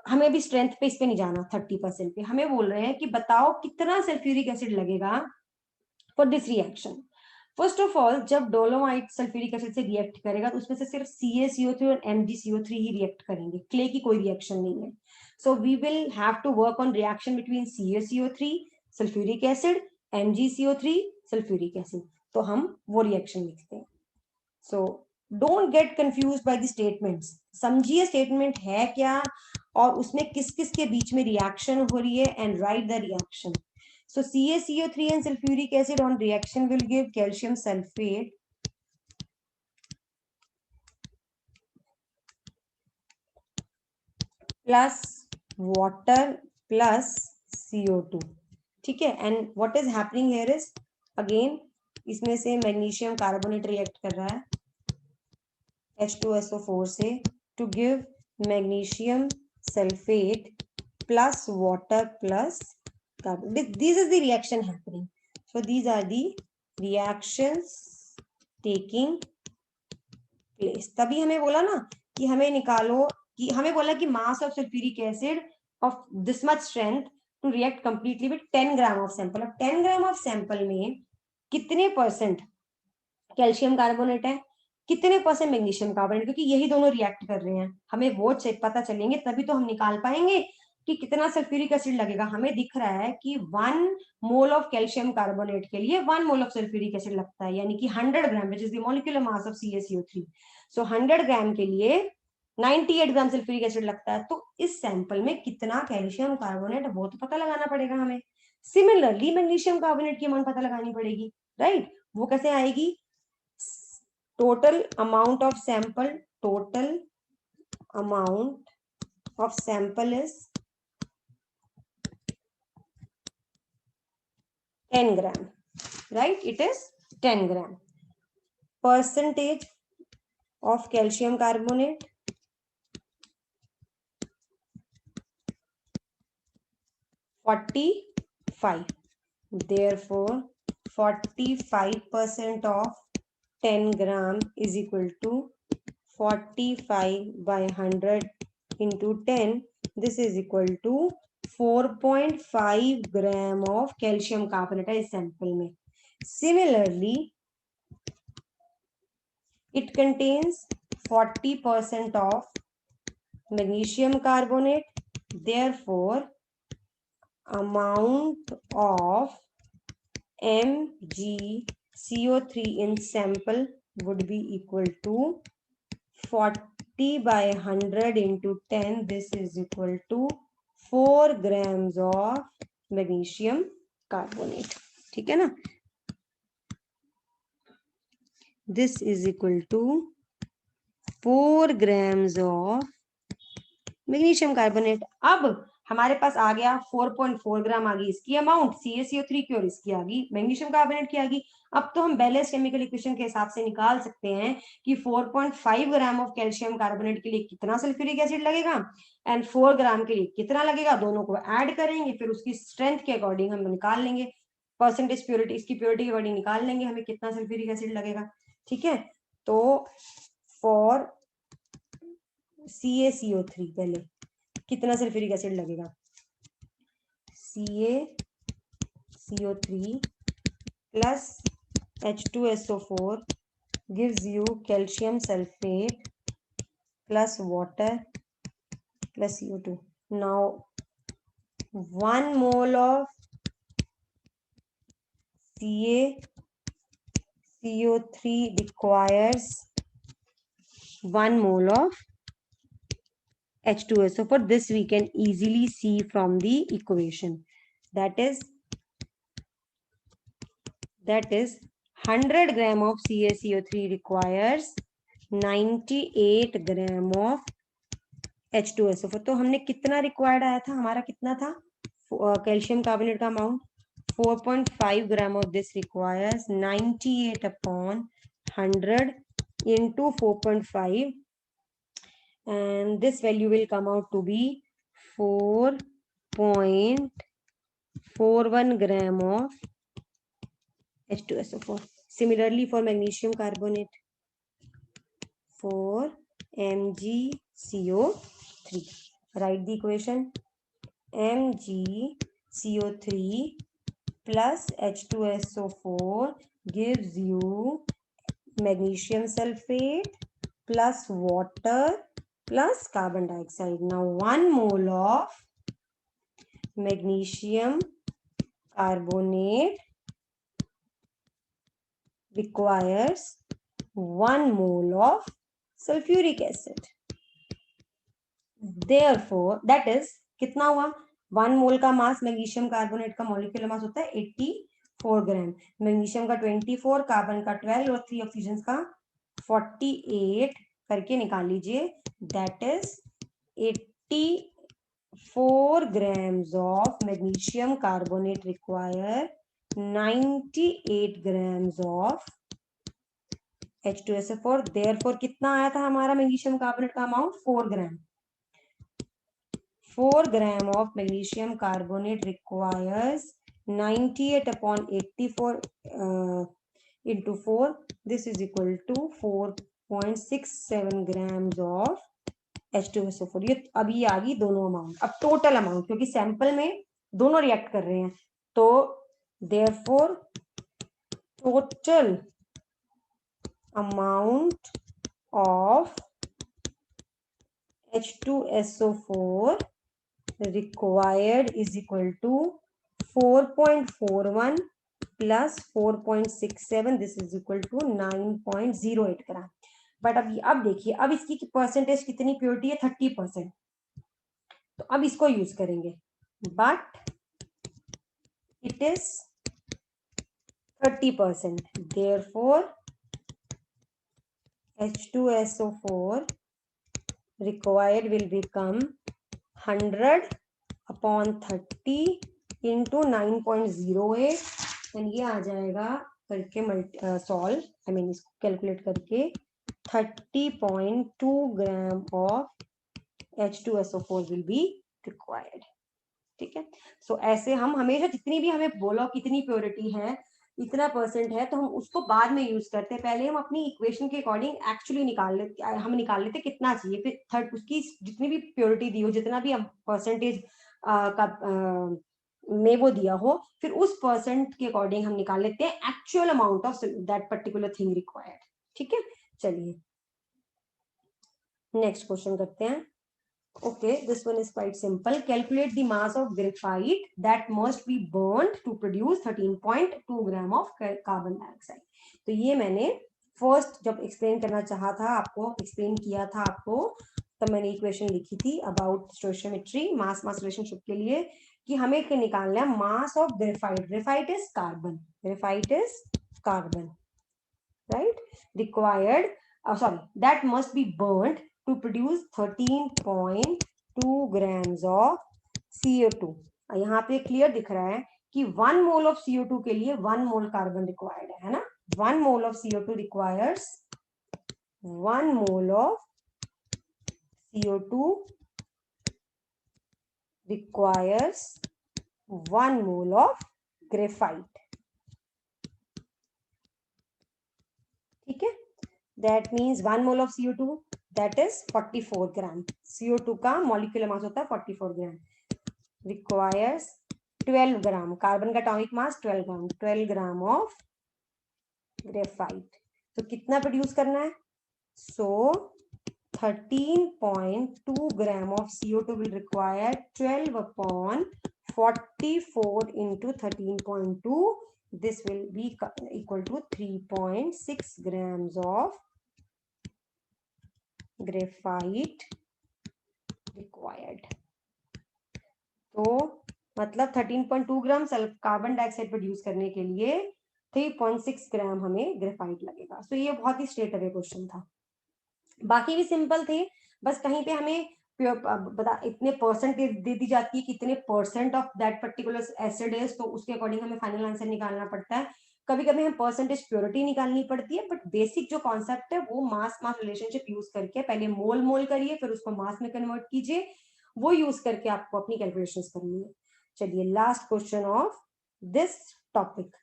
हमें भी स्ट्रेंथ पे इस पे नहीं जाना, 30% पे हमें बोल रहे हैं कि बताओ कितना सल्फ्यूरिक एसिड लगेगा for this reaction. First of all, जब डोलोमाइट सल्फ्यूरिक एसिड से रिएक्ट करेगा तो उसमें से सिर्फ CaCO3 और MgCO3 ही रिएक्ट करेंगे, क्ले की कोई रिएक्शन नहीं है। So we will have to work on reaction between CaCO3 sulphuric acid, MgCO3 sulphuric acid. तो हम वो रिएक्शन लिखते हैं। So don't get confuse by the statements, समझिए स्टेटमेंट है क्या और उसमें किस किस के बीच में रिएक्शन हो रही है, and right the reaction. So CaCO3 and sulfuric acid on reaction will give calcium sulfate plus water plus CO2, ठीक है। And what is happening here is, again इसमें से मैग्नीशियम कार्बोनेट रिएक्ट कर रहा है H2SO4 से to give magnesium sulfate plus water plus carbon. This is the reaction happening. So these are the reactions taking place. तभी हमें बोला ना कि हमें निकालो कि हमें बोला कि mass of sulphuric acid of this much strength to react completely with 10 gram of sample. अब 10 ग्राम ऑफ सैंपल में कितने परसेंट कैल्शियम कार्बोनेट है, कितने परसेंट मैग्नीशियम कार्बोनेट, क्योंकि यही दोनों रिएक्ट कर रहे हैं, हमें वो पता चलेंगे तभी तो हम निकाल पाएंगे कि कितना सल्फ्यूरिक एसिड लगेगा। हमें दिख रहा है कि 1 मोल ऑफ कैल्शियम कार्बोनेट के लिए 1 मोल ऑफ सल्फ्यूरिक एसिड लगता है, यानी कि 100 gram, which is the molecular mass of CaCO3। So 100 gram के लिए 98 ग्राम सल्फ्यूरिक एसिड लगता है। तो इस सैंपल में कितना कैल्शियम कार्बोनेट वो तो पता लगाना पड़ेगा हमें। सिमिलरली मैग्नीशियम कार्बोनेट की अमाउंट पता लगानी पड़ेगी, राइट। वो कैसे आएगी? total amount of sample is 10 gram, right? It is 10 gram. Percentage of calcium carbonate, 45. Therefore 45% of 10 gram is equal to 45 by 100 into 10. This is equal to 4.5 gram of calcium carbonate is sample में. Similarly, it contains 40% of magnesium carbonate. Therefore, amount of MgCO3 in sample would be equal to 40 by 100 into 10. This is equal to 4 grams of magnesium carbonate. ठीक है ना? This is equal to 4 grams of magnesium carbonate. अब हमारे पास आ गया 4.4 ग्राम आ गई इसकी amount CaCO3 की, और इसकी आ गई मैग्नीशियम कार्बोनेट की आ गई। अब तो हम बैलेंस केमिकल इक्वेशन के हिसाब से निकाल सकते हैं कि 4.5 ग्राम ऑफ कैल्शियम कार्बोनेट के लिए कितना सल्फ्यूरिक एसिड लगेगा एंड 4 ग्राम के लिए कितना लगेगा। दोनों को ऐड करेंगे, फिर उसकी स्ट्रेंथ के अकॉर्डिंग हम निकाल लेंगे, परसेंटेज प्योरिटी, इसकी प्योरिटी के अकॉर्डिंग निकाल लेंगे हमें कितना सल्फ्यूरिक एसिड लगेगा। ठीक है, तो फॉर CaCO3 पहले कितना सल्फ्यूरिक एसिड लगेगा? CaCO3 plus H2SO4 gives you calcium sulfate plus water plus CO2. Now 1 mole of CaCO3 requires 1 mole of H2SO4. This we can easily see from the equation. That is 100 gram of CaCO3 requires 98 gram of H2SO4. तो हमने कितना required आया था, हमारा कितना था calcium carbonate का amount? 4.5 gram of this requires 98 upon 100 into 4.5, and this value will come out to be 4.41 gram of H2SO4. Similarly, for magnesium carbonate, for MgCO3, write the equation. MgCO3 plus H2SO4 gives you magnesium sulfate plus water plus carbon dioxide. Now 1 mole of magnesium carbonate requires 1 mole of sulfuric acid. Therefore, that is कितना हुआ? 1 मोल का मास magnesium carbonate का molecular mass होता है 84 ग्राम, magnesium का 24, carbon का 12 और 3 oxygen का 48 करके निकाल लीजिए। That is 84 grams of magnesium carbonate require 98 grams of H2SO4. Therefore कितना आया था हमारा मैग्नीशियम कार्बोनेट का amount? 4 gram. 4 gram of magnesium carbonate requires 98 upon 84 into 4. This is equal to 4.67 grams of H2SO4, ये अभी आ गई दोनों अमाउंट। अब टोटल अमाउंट, क्योंकि सैंपल में दोनों रिएक्ट कर रहे हैं, तो therefore total amount of H2SO4 required is equal to 4.41 plus 4.67, this is equal to 9.08 gram. But अब देखिए, अब इसकी परसेंटेज कितनी प्योरिटी है, 30%। तो अब इसको यूज करेंगे, but it is 30%, therefore H2SO4 required will become 100 upon 30 into 9.08, and ये आ जाएगा करके सॉल्व, आई मीन इसको कैलकुलेट करके 30.2 gram of H2SO4 will be required. ठीक है, सो ऐसे हम हमेशा जितनी भी हमें बोला कितनी प्योरिटी है, इतना परसेंट है, तो हम उसको बाद में यूज करते हैं। पहले हम अपनी इक्वेशन के अकॉर्डिंग एक्चुअली निकाल लेते कितना चाहिए, फिर थर्ड उसकी जितनी भी प्योरिटी दी हो, जितना भी परसेंटेज का में वो दिया हो, फिर उस परसेंट के अकॉर्डिंग हम निकाल लेते हैं actual amount of that particular thing required. ठीक है, चलिए नेक्स्ट क्वेश्चन करते हैं। Okay, this one is quite simple. Calculate the mass of graphite that must be burned to produce 13.2 gram of carbon dioxide. तो ये मैंने फर्स्ट जब explain करना चाहा था, आपको एक्सप्लेन किया था आपको, तब मैंने इक्वेशन लिखी थी about stoichiometry, mass mass relationship के लिए, कि हमें निकालना है mass of graphite. Graphite is carbon, graphite is carbon, right, required, sorry, that must be burnt to produce 13.2 grams of CO2। यहाँ पे क्लियर दिख रहा है कि 1 मोल ऑफ CO2 के लिए 1 मोल कार्बन रिक्वायर्ड है ना। 1 mole of CO2 requires 1 mole of CO2 requires 1 mole of graphite. ठीक है, that means 1 mole of CO2 that is 44 gram। CO2 का मॉलिक्यूलर मास होता है 44 ग्राम, requires 12 ग्राम, कार्बन का atomic mass 12 gram, 12 gram of graphite. तो कितना प्रोड्यूस करना है, सो 13.2 gram of CO2 will require 12 upon 44 into 13.2, this will be equal to 3.6 grams of graphite required. तो मतलब 13.2 ग्राम कार्बन डाइऑक्साइड प्रोड्यूस करने के लिए 3.6 ग्राम हमें ग्रेफाइट लगेगा। सो ये बहुत ही स्ट्रेट अवे क्वेश्चन था, बाकी भी सिंपल थे, बस कहीं पे हमें इतने परसेंटेज दे दी जाती है, कितने percent of that particular acid है, तो उसके अकॉर्डिंग हमें फाइनल आंसर निकालना पड़ता है। कभी कभी हमें परसेंटेज प्योरिटी निकालनी पड़ती है, बट बेसिक जो कॉन्सेप्ट है वो मास मास रिलेशनशिप यूज करके, पहले मोल मोल करिए फिर उसको मास में कन्वर्ट कीजिए, वो यूज करके आपको अपनी कैलकुलेशंस करनी है। चलिए last question of this topic.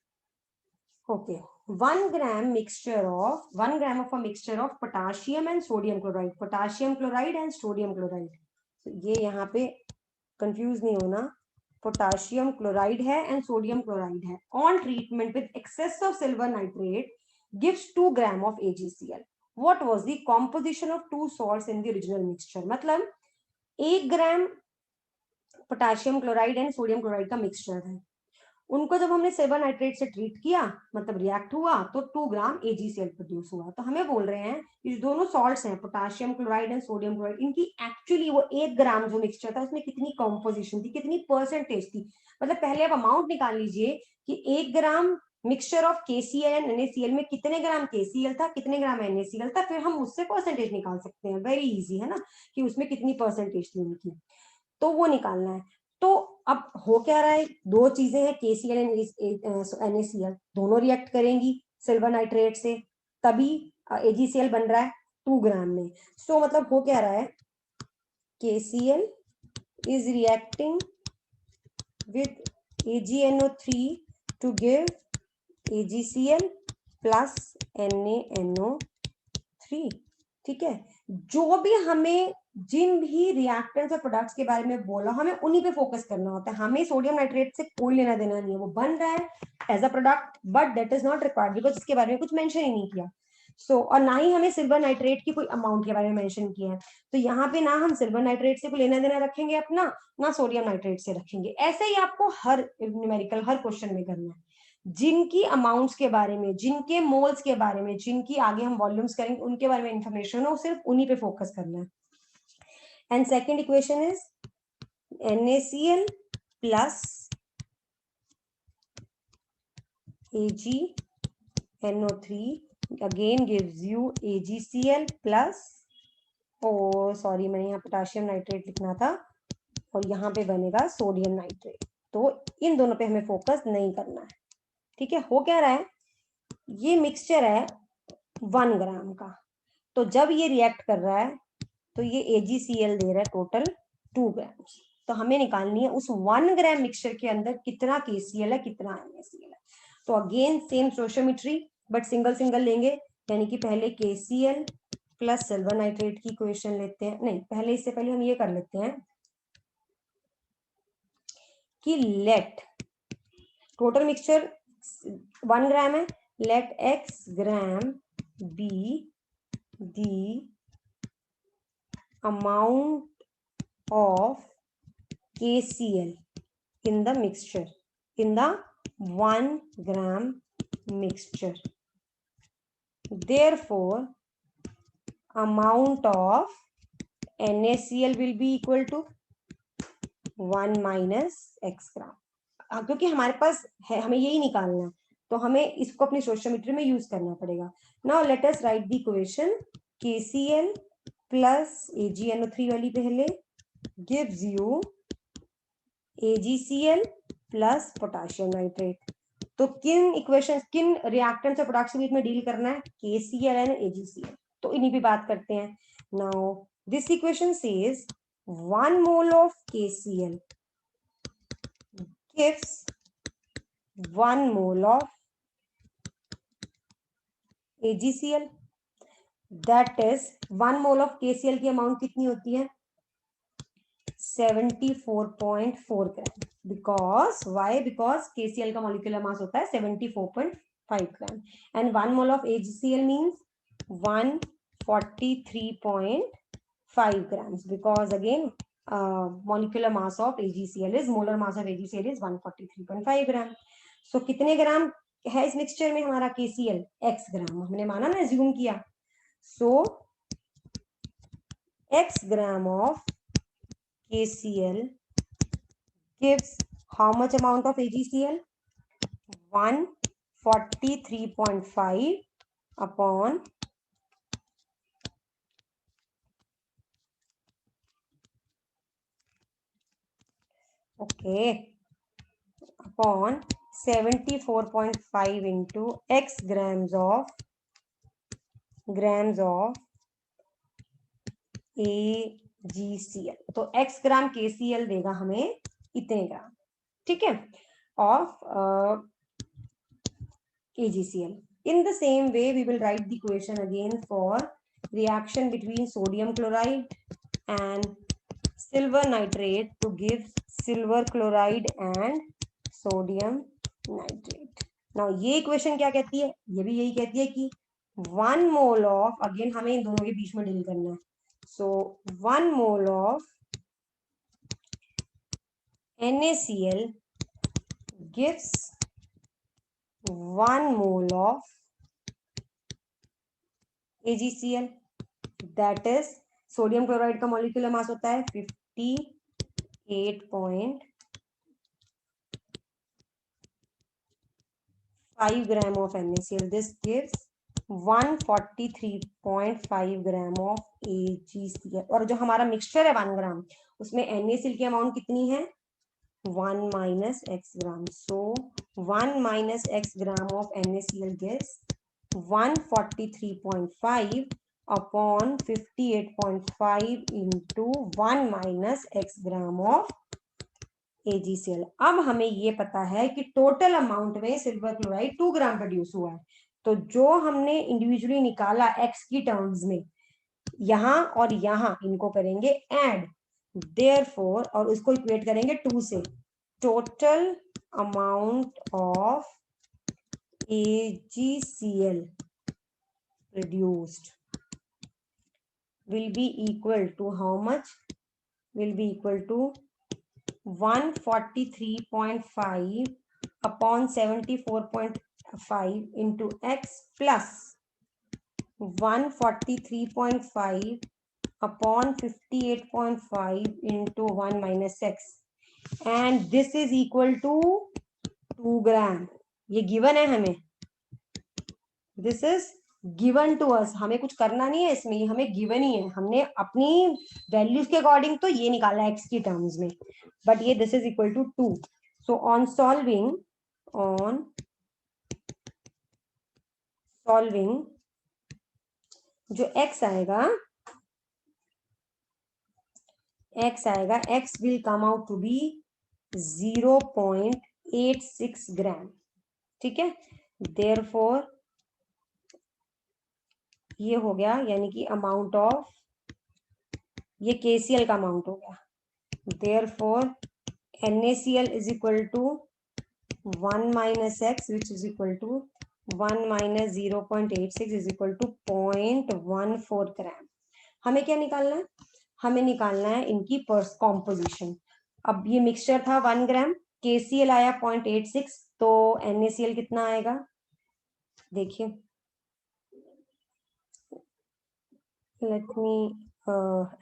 Okay, 1 gram mixture of 1 gram of a mixture of potassium and sodium chloride, potassium chloride and sodium chloride। तो ये यहाँ पे कंफ्यूज नहीं होना, पोटाशियम क्लोराइड है एंड सोडियम क्लोराइड है, on treatment with excess of silver nitrate gives 2 gram of AgCl। What was the composition of two salts in the original mixture. मतलब 1 gram potassium chloride and sodium chloride का mixture है, उनको जब हमने silver nitrate से treat किया, मतलब react हुआ, तो 2 ग्राम AgCl प्रोड्यूस हुआ। तो हमें बोल रहे हैं ये दोनों सॉल्ट्स हैं, potassium chloride and sodium chloride, इनकी एक्चुअली वो 1 ग्राम जो मिक्सचर था उसमें कितनी कंपोजिशन थी, कितनी परसेंटेज थी। मतलब पहले आप अमाउंट निकाल लीजिए कि 1 gram mixture of KCl and NaCl में कितने ग्राम KCl था, कितने ग्राम NaCl था, फिर हम उससे परसेंटेज निकाल सकते हैं। वेरी इजी है ना, कि उसमें कितनी परसेंटेज थी उनकी, तो वो निकालना है। तो अब हो क्या रहा है, दो चीजें हैं, KCl एंड NaCl, दोनों रिएक्ट करेंगी सिल्वर नाइट्रेट से, तभी AgCl बन रहा है 2 ग्राम में। सो मतलब हो क्या रहा है, KCl is reacting with AgNO3 to give AgCl plus NaNO3। ठीक है, जो भी हमें जिन भी रिएक्टेंट्स और प्रोडक्ट्स के बारे में बोला हमें उन्हीं पे फोकस करना होता है। हमें सोडियम नाइट्रेट से कोई लेना देना नहीं है, वो बन रहा है as a product but that is not required because इसके बारे में कुछ मेंशन ही नहीं किया। और ना ही हमें सिल्वर नाइट्रेट की कोई अमाउंट के बारे में मेंशन किया है। तो यहाँ पे ना हम सिल्वर नाइट्रेट से कोई लेना देना रखेंगे अपना, ना सोडियम नाइट्रेट से रखेंगे। ऐसे ही आपको हर न्यूमेरिकल हर क्वेश्चन में करना है। जिनकी अमाउंट्स के बारे में, जिनके मोल्स के बारे में, जिनकी आगे हम वॉल्यूम्स करेंगे उनके बारे में इंफॉर्मेशन हो, सिर्फ उन्हीं पे फोकस करना है। And second equation is NaCl plus AgNO3 again gives you AgCl plus, sorry मैंने यहाँ पोटाशियम नाइट्रेट लिखना था और यहाँ पे बनेगा सोडियम नाइट्रेट। तो इन दोनों पे हमें फोकस नहीं करना है। ठीक है, हो क्या रहा है, ये मिक्सचर है 1 ग्राम का, तो जब ये रिएक्ट कर रहा है तो ये AgCl दे रहा है टोटल 2 ग्राम। तो हमें निकालनी है उस 1 ग्राम मिक्सचर के अंदर कितना KCl है, कितना NaCl है। तो again same stoichiometry but single single लेंगे, यानी कि पहले KCl प्लस सिल्वर नाइट्रेट की इक्वेशन लेते हैं। नहीं, पहले इससे पहले हम ये कर लेते हैं कि लेट टोटल मिक्सचर 1 ग्राम है, let X gram be the amount of KCl in the mixture, in the 1 gram mixture. Therefore, amount of NaCl will be equal to 1 minus X gram. क्योंकि हमारे पास है, हमें यही निकालना है, तो हमें इसको अपनी स्टोइचियोमेट्री में यूज करना पड़ेगा। Now let us right the equation KCl plus AgNO3 वाली पहले gives you AgCl plus potassium nitrate. तो किन इक्वेशन, किन रिएक्टेंट्स और प्रोडक्ट्स के बीच में डील करना है, KCl एंड AgCl। तो इन्हीं पे बात करते हैं। Now this equation says 1 mole of KCl gives 1 mole of AgCl। That is 1 mole of KCl की अमाउंट कितनी होती है, 74.4 ग्राम। बिकॉज वाई, बिकॉज KCl का मॉलिक्यूलर मास होता है 74.5 gram and 1 mole of AgCl means 143.5 grams because again molecular mass of AgCl is, molar mass of AgCl is 143.5 gram. so कितने ग्राम है इस मिक्सचर में हमारा KCl, X ग्राम हमने माना ना, एज्यूम किया। so X gram of KCl gives how much amount of AgCl, 143.5 upon upon 74.5 into X grams of AgCl। तो X ग्राम KCl देगा हमें इतने ग्राम, ठीक है, of AgCl. In the same way, we will write the equation again for reaction between sodium chloride and silver nitrate to give silver chloride and sodium nitrate. Now ये equation क्या कहती है, ये भी यही कहती है कि 1 मोल ऑफ, अगेन हमें इन दोनों के बीच में डील करना है, so 1 mole of NaCl gives 1 mole of AgCl। that is sodium chloride का मॉलिक्यूलर मास होता है 58.5 gram of NaCl। this gives 143.5 gram of AgCl। और जो हमारा मिक्सचर है 1 ग्राम, उसमें NaCl की अमाउंट कितनी है, 1 minus X gram. So 1 minus X gram of NaCl gives 143.5 upon 58.5 into 1 minus X gram of AgCl। अब हमें ये पता है कि टोटल अमाउंट में सिल्वर क्लोराइड 2 ग्राम प्रोड्यूस हुआ है। तो जो हमने इंडिविजुअली निकाला X की टर्म्स में, यहाँ और यहाँ इनको करेंगे ऐड, देयरफॉर, और उसको इक्वेट करेंगे 2 से, total amount of AgCl produced will be equal to how much? Will be equal to 143.5 upon 74.5 into x plus 143.5 upon 58.5 into 1 minus x, and this is equal to 2 gram. ये given है हमें, this is given to us, हमें कुछ करना नहीं है इसमें, ये हमें गिवन ही है, हमने अपनी वैल्यूज के अकॉर्डिंग तो ये निकाला एक्स की टर्म्स में, बट ये this is equal to 2. So on solving जो x आएगा, x will come out to be 0.86 gram. ठीक है, देयरफॉर ये हो गया, यानी कि अमाउंट ऑफ, ये KCl का अमाउंट हो गया. Therefore NaCl is equal to 1 minus x which is equal to 1 minus 0.86 is equal to 0.14 ग्राम. हमें क्या निकालना है? हमें निकालना है इनकी कॉम्पोजिशन. अब ये मिक्सचर था 1 ग्राम, KCl आया 0.86, तो NaCl कितना आएगा देखिए. Let me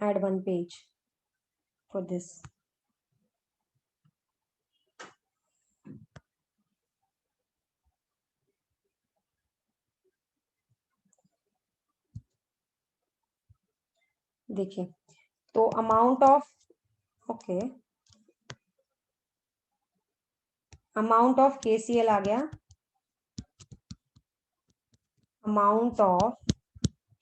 add one page for this. देखिए, तो amount of, okay, amount of KCl आ गया, amount of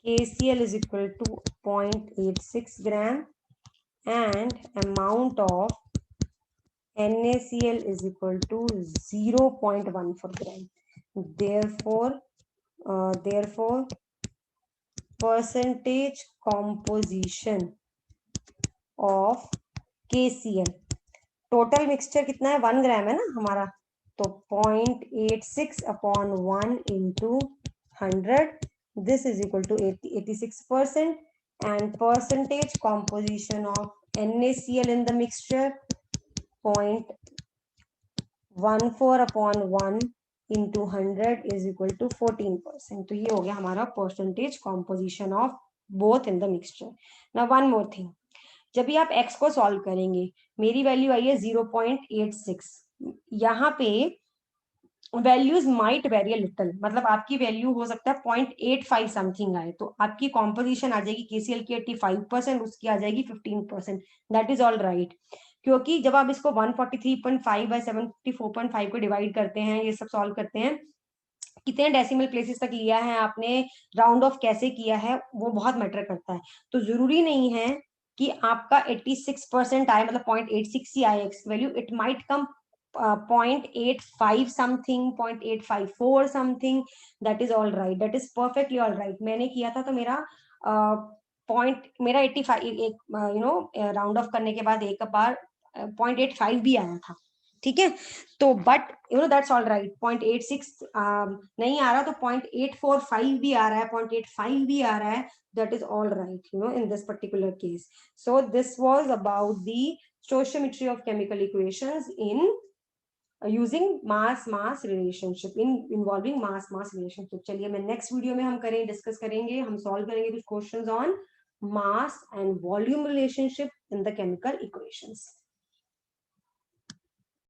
KCl is equal to 0.86 gram and amount of NaCl is equal to 0.14 gram. Therefore percentage composition of KCl, total mixture कितना है 1 gram है ना हमारा, तो 0.86 upon 1 into 100, this is equal to 86%, and percentage composition of NaCl in the mixture 0.14 upon 1 into 100 is equal to 14%. तो ये हो गया हमारा percentage composition of both in the mixture. Now one more thing, जब भी आप x को solve करेंगे, मेरी वैल्यू आई है 0.86, यहाँ पे वैल्यूज माइट वेरी लिटिल, मतलब आपकी वैल्यू हो सकता है 0.85 समथिंग आए, तो आपकी कॉम्पोजिशन आ जाएगी KCl की 85%, उसकी आ जाएगी 15%. दैट इज ऑल राइट, क्योंकि जब आप इसको 143.5 बाय 74.5 को डिवाइड करते हैं, ये सब सॉल्व करते हैं, कितने डेसिमल प्लेसेस तक लिया है आपने, राउंड ऑफ कैसे किया है, वो बहुत मैटर करता है. तो जरूरी नहीं है कि आपका 86% आए, मतलब 0.86 ही आए x value, it might come 0.85 something, 0.854 something, that is all right, that is perfectly all right. मैंने किया था तो मेरा मेरा 85 एक राउंड ऑफ करने के बाद एक बार 0.85 भी आया था. ठीक है, तो बट दैट्स ऑल राइट. 0.86 नहीं आ रहा तो 0.845 भी आ रहा है, 0.85 भी आ रहा है, that is all right, in this particular case. So this was about the stoichiometry of chemical equations in using mass relationship, in involving mass relationship. चलिए मैं नेक्स्ट वीडियो में हम डिस्कस करेंगे, हम सॉल्व करेंगे कुछ questions on mass and volume relationship in the chemical equations.